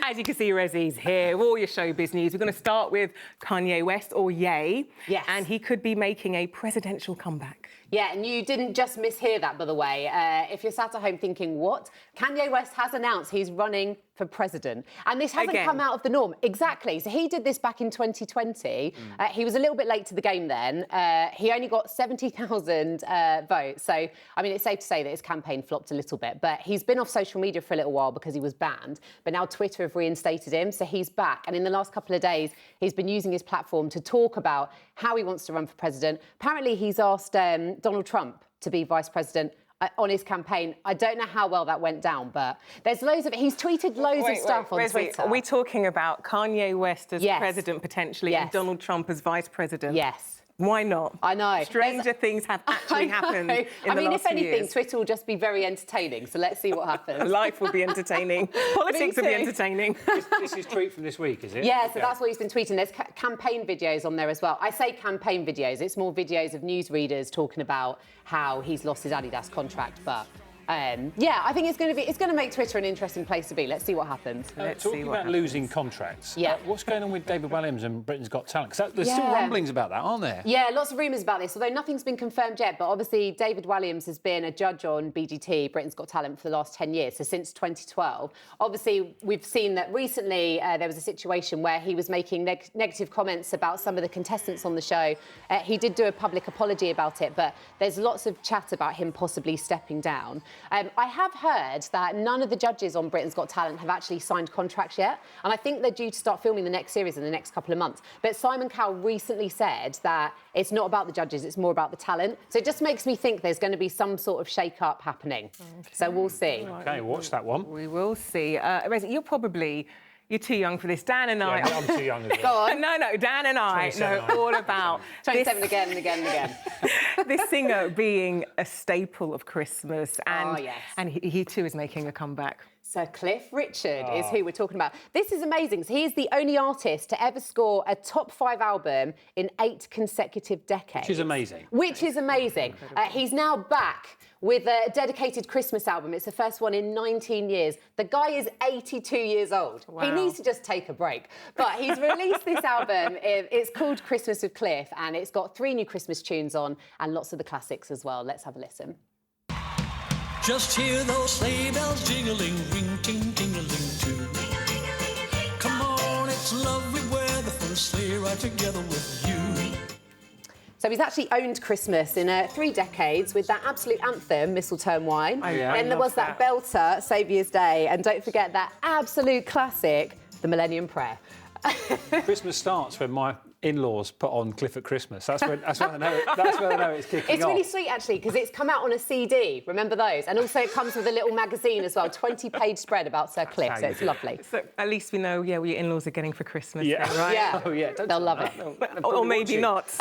As you can see, Rezzy's here with all your showbiz news. We're going to start with Kanye West, or Ye. Yes. And he could be making a presidential comeback. Yeah, and you didn't just mishear that, by the way. If you're sat at home thinking, what? Kanye West has announced he's running for president. And this hasn't come out of the norm. Exactly. So he did this back in 2020. He was a little bit late to the game then. He only got 70,000 votes. So, I mean, it's safe to say that his campaign flopped a little bit. But he's been off social media for a little while because he was banned. But now Twitter have reinstated him, so he's back. And in the last couple of days, he's been using his platform to talk about how he wants to run for president. Apparently, he's asked Donald Trump to be vice president on his campaign. I don't know how well that went down, but there's loads of... He's tweeted loads of stuff on Twitter. Are we talking about Kanye West as president, potentially, and Donald Trump as vice president? Yes. Why not? I know. Stranger things have actually happened in the last few years. If anything, Twitter will just be very entertaining, so let's see what happens. Life will be entertaining. Politics will be entertaining. This is tweet from this week, is it? Yeah, so that's what he's been tweeting. There's campaign videos on there as well. I say campaign videos. It's more videos of newsreaders talking about how he's lost his Adidas contract, but... yeah, I think it's going to make Twitter an interesting place to be. Let's see what happens. Talking about losing contracts, what's going on with David Walliams and Britain's Got Talent? Because there's still rumblings about that, aren't there? Yeah, lots of rumours about this, although nothing's been confirmed yet. But obviously, David Walliams has been a judge on BGT, Britain's Got Talent, for the last 10 years, so since 2012. Obviously, we've seen that recently there was a situation where he was making negative comments about some of the contestants on the show. He did do a public apology about it, but there's lots of chat about him possibly stepping down. I have heard that none of the judges on Britain's Got Talent have actually signed contracts yet, and I think they're due to start filming the next series in the next couple of months. But Simon Cowell recently said that it's not about the judges, it's more about the talent. So it just makes me think there's going to be some sort of shake-up happening. Okay. So we'll see. OK, watch that one. We will see. Rezzy, you're too young for this. Dan and I... Yeah, I'm too young as well. Go on. No, Dan and I know all about... 27 again and again and again. This singer being a staple of Christmas. And, yes. And he too is making a comeback. Sir Cliff Richard is who we're talking about. This is amazing. So he is the only artist to ever score a top 5 album in 8 consecutive decades. Which is amazing. Which is amazing. He's now back with a dedicated Christmas album. It's the first one in 19 years. The guy is 82 years old. Wow. He needs to just take a break. But he's released this album. It's called Christmas with Cliff, and it's got 3 new Christmas tunes on and lots of the classics as well. Let's have a listen. Just hear those sleigh bells jingling, ring, ting, tingling too. Come on, it's lovely weather for a sleigh ride together with you. So he's actually owned Christmas in 3 decades with that absolute anthem, Mistletoe and Wine. Oh, yeah. Then there was that belter, Saviour's Day, and don't forget that absolute classic, the Millennium Prayer. Christmas starts when my in-laws put on Cliff at Christmas. That's when I know it's kicking off. It's really sweet, actually, because it's come out on a CD. Remember those? And also it comes with a little magazine as well, 20-page spread about Sir Cliff, so it's lovely. So at least we know, what your in-laws are getting for Christmas, then, right? Yeah. Oh, yeah. They'll love it. Or maybe not.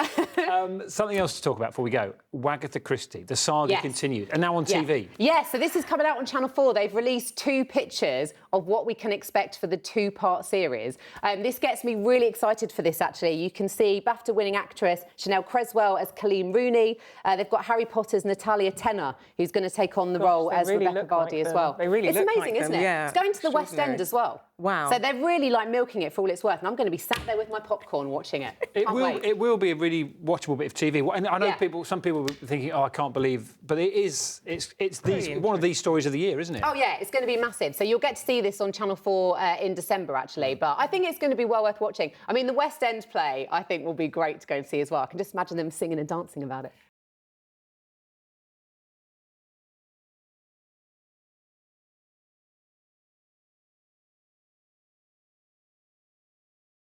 Something else to talk about before we go. Wagatha Christie, the saga continued, and now on TV. Yeah, so this is coming out on Channel 4. They've released 2 pictures of what we can expect for the 2-part series. This gets me really excited for this, actually. You can see BAFTA-winning actress Chanel Cresswell as Colleen Rooney. They've got Harry Potter's Natalia Tena, who's going to take on the role as Rebecca Vardy as well. They really it's amazing, isn't it? Yeah, it's going to the West End as well. Wow. So they're really milking it for all it's worth, and I'm going to be sat there with my popcorn watching it. It will be a really watchable bit of TV. And I know some people were thinking, oh, I can't believe, but it's one of these stories of the year, isn't it? Oh yeah, it's going to be massive. So you'll get to see this on Channel 4 in December, actually. But I think it's going to be well worth watching. I mean, the West End play, I think, will be great to go and see as well. I can just imagine them singing and dancing about it.